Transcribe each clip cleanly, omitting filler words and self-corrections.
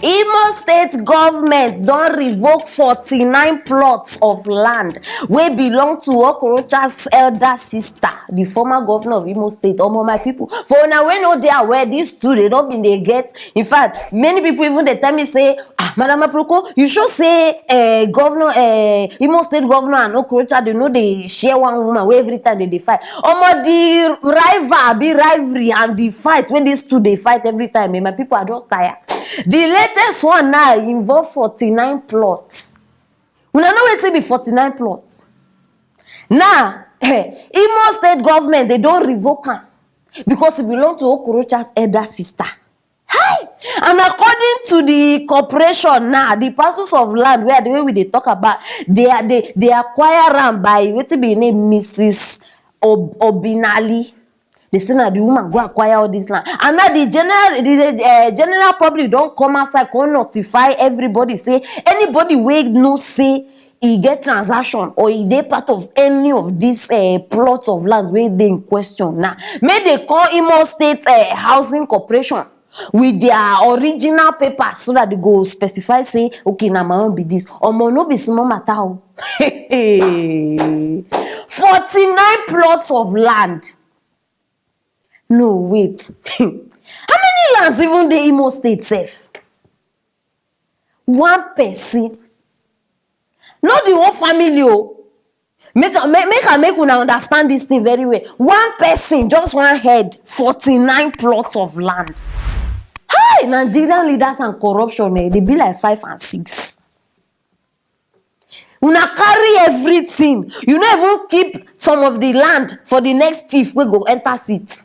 Imo State government don revoke 49 plots of land wey belong to Okorocha's elder sister, the former governor of Imo State. Omo my people, for una wey no dey aware, these two they don been dey get. In fact, many people even dey tell me say, Madam Aproko, you sure say governor Imo State governor and Okorocha, they know they share one woman wey every time they fight. Omo the rivalry and the fight when these two they fight every time, my people, I don tire. The latest one now involve 49 plots. Una know wetin be 49 plots. Now, Imo State government, they don't revoke am because it belong to Okorocha's elder sister. Hi! And according to the corporation now, the parcels of land where the way we they talk about, they acquire am by wetin be name Mrs. Obinali. They say now the woman go acquire all this land, and now the general public don't come outside, come notify everybody, say anybody wey no say he get transaction or he dey part of any of these plots of land wey dey in question now, make they call Imo State Housing Corporation with their original papers so that they go specify say okay na my own be this. Omo no be small matter o. 49 plots of land. No, wait. How many lands even the Imo State sef? One person. Not the whole family. Make una understand this thing very well. One person, just one head, 49 plots of land. Hi, Nigerian leaders and corruption, they be like 5 and 6. Una carry everything. You no even keep some of the land for the next chief wey go enter seat.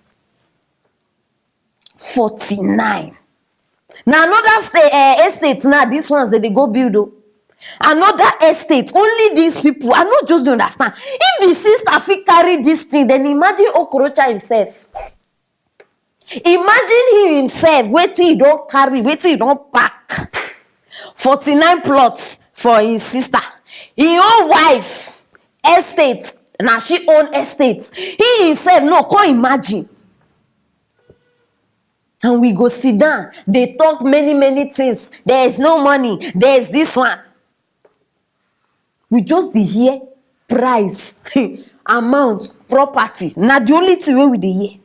49. Now another estate now, these ones that they go build up. Another estate, only these people. I not just understand. If the sister fit carry this thing, then imagine Okorocha himself. Imagine him himself, wetin he don't carry, wetin he don't pack. 49 plots for his sister. His own wife, estate. Now she own estate. He himself, no, can't imagine. And we go sit down. They talk many things. There is no money. There is this one. We just dey hear price, amount, property. Now the only thing wey we dey hear.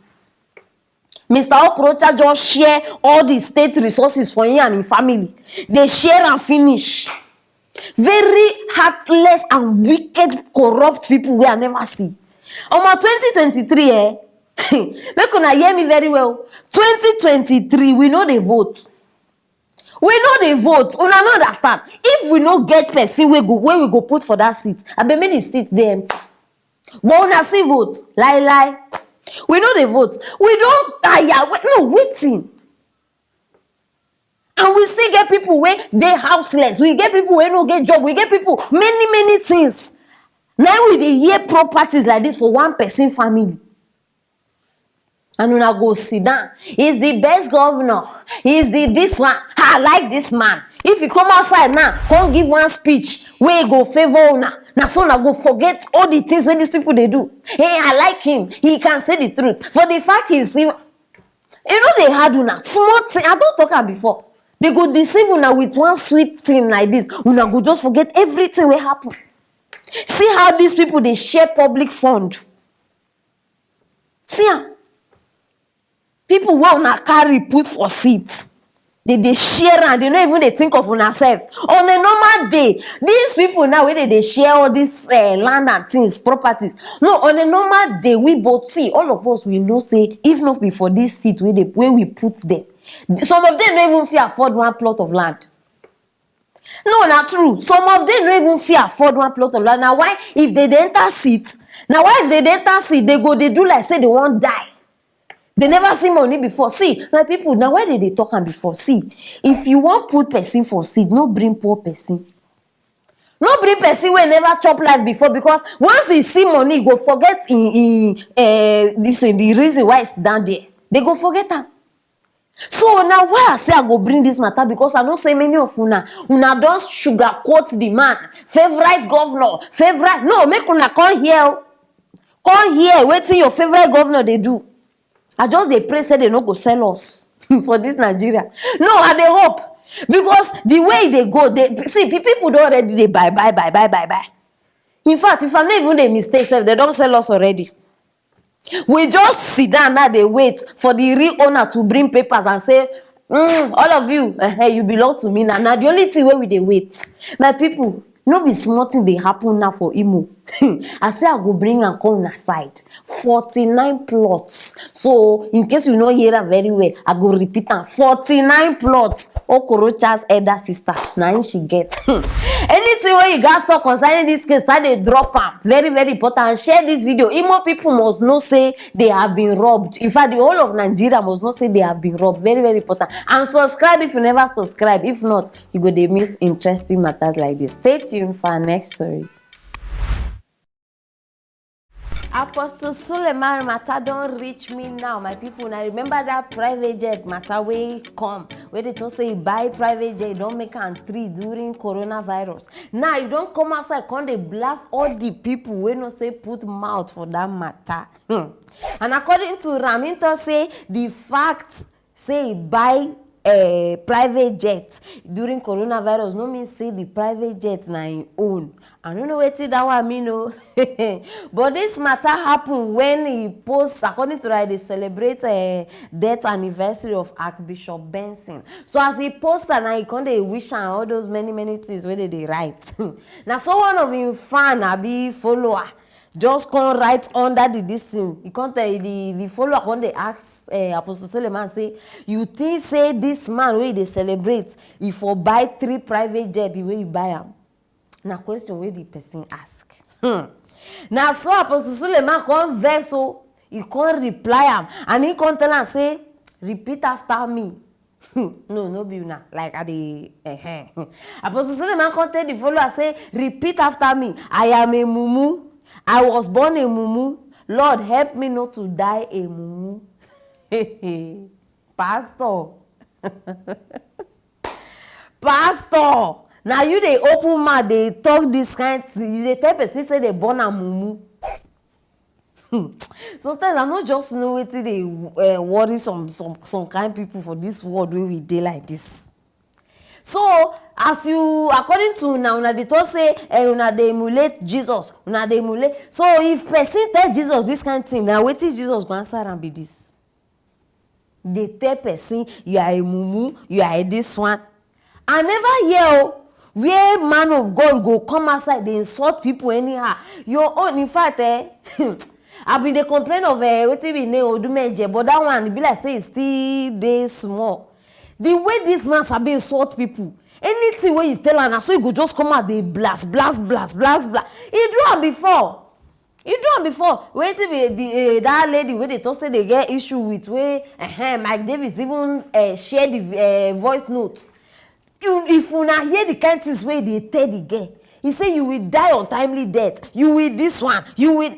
Mr. Okorocha just share all the state resources for him and his family. They share and finish. Very heartless and wicked, corrupt people we I never see. Omo 2023, make una hear me very well. 2023, we know they vote. We know they vote. Una no understand. If we no get person where we go put for that seat, I be make the seat dey empty. But una see vote. Lie. We know they vote. We don't tire. No, waiting. And we still get people where they houseless. We get people where no get job. We get people many things. Now we dey hear properties like this for one person family. And una go sit down. He's the best governor. He's the this one. I like this man. If you come outside now, come give one speech where go favor una. Now so una go forget all the things when these people they do. Hey, I like him. He can say the truth. For the fact he's you know they had una small thing. I don't talk about before. They go deceive una with one sweet thing like this. Una go just forget everything will happen. See how these people they share public fund. See how people who una carry put for seat, they share and they don't even they think of una self. On a normal day, these people now where they share all this land and things, properties. No, on a normal day, we both see, all of us will know say, if not before this seat where we put them. Some of them don't even fit afford one plot of land. No, not true. Some of them don't even fit afford one plot of land. Now why if they enter seat, they do like say they won't die. They never see money before. See, my people, now why did they talk am before? See, if you want put person for seed, no bring poor person. No bring person wey never chop life before, because once he see money, he go forget the reason why it's down there. They go forget am. So now why I say I go bring this matter, because I don't say many of una don't sugarcoat the man. Favorite governor, no, make una come here wetin your favorite governor they do. I just they pray say they no go sell us for this Nigeria. No, I dey hope because the way they go, they see people don already dey buy. In fact, if I'm not even a mistake sef, they don sell us already. We just sit down now, dey wait for the real owner to bring papers and say, all of you, you belong to me now. Now the only thing wey we dey wait, my people, no be small thing dey happen now for Imo. I say I go bring am come una side. 49 plots. So in case you no hear am very well, I go repeat am. 49 plots. Okorocha's elder sister, na im she get. Anything wey you guys talk concerning this case, start dey drop am. Very, very important. And share this video. Imo people must know say they have been robbed. In fact, the whole of Nigeria must know say they have been robbed. Very, very important. And subscribe if you never subscribe. If not, you go dey miss interesting matters like this. Stay tuned for our next story. Apostle Suleiman matter don reach me now, my people. Now remember that private jet matter wey come, where they talk say buy private jet, don't make am 3 during coronavirus. Now you don't come outside, come dey blast all the people wey no say put mouth for that matter. And according to Raminto, say the fact say buy private jet during coronavirus no mean say the private jet na im own. I don't know wetin that one mean o. But this matter happen when he post, according to that, they celebrate death anniversary of Archbishop Benson. So as he post and he come dey wish am all those many things wey they write. Now so one of him fan abi follower just come right under this thing. He come tell the follower come dey ask Apostle Suleiman say, you think say this man wey they celebrate, if for buy 3 private jet the way you buy am? Na question wey the person ask. Now so Apostle Suleiman come vex, so he come reply am, and he come tell am say, repeat after me. No be una like I dey Apostle Suleiman come tell the follower say, repeat after me. I am a mumu. I was born a mumu. Lord, help me not to die a mumu. Pastor. Pastor. Now you dey open mouth, they talk this kind thing. You dey tell person say they born a mumu. Sometimes I not just know wetin dey worry some kind people for this world where we dey like this. So as you, according to una dey talk say una dey emulate Jesus, una dey emulate. So if person tell Jesus this kind thing, now wetin Jesus go answer am be this? They tell person you are a mumu, you are a this one. I never hear where man of God go come outside, they insult people anyhow. Your own, in fact, I been dey complain of wetin be name Odumeje, but that one be like say it's still dey small. The way this man sabi insult people, anything wey you tell am, so you go just come out dey blast. He do am before. Wetin be that lady wey they talk say they get issue with, wey Mike Davis even share the voice note. If una hear the kind things wey they tell the girl, he say you will die untimely death, you will this one, you will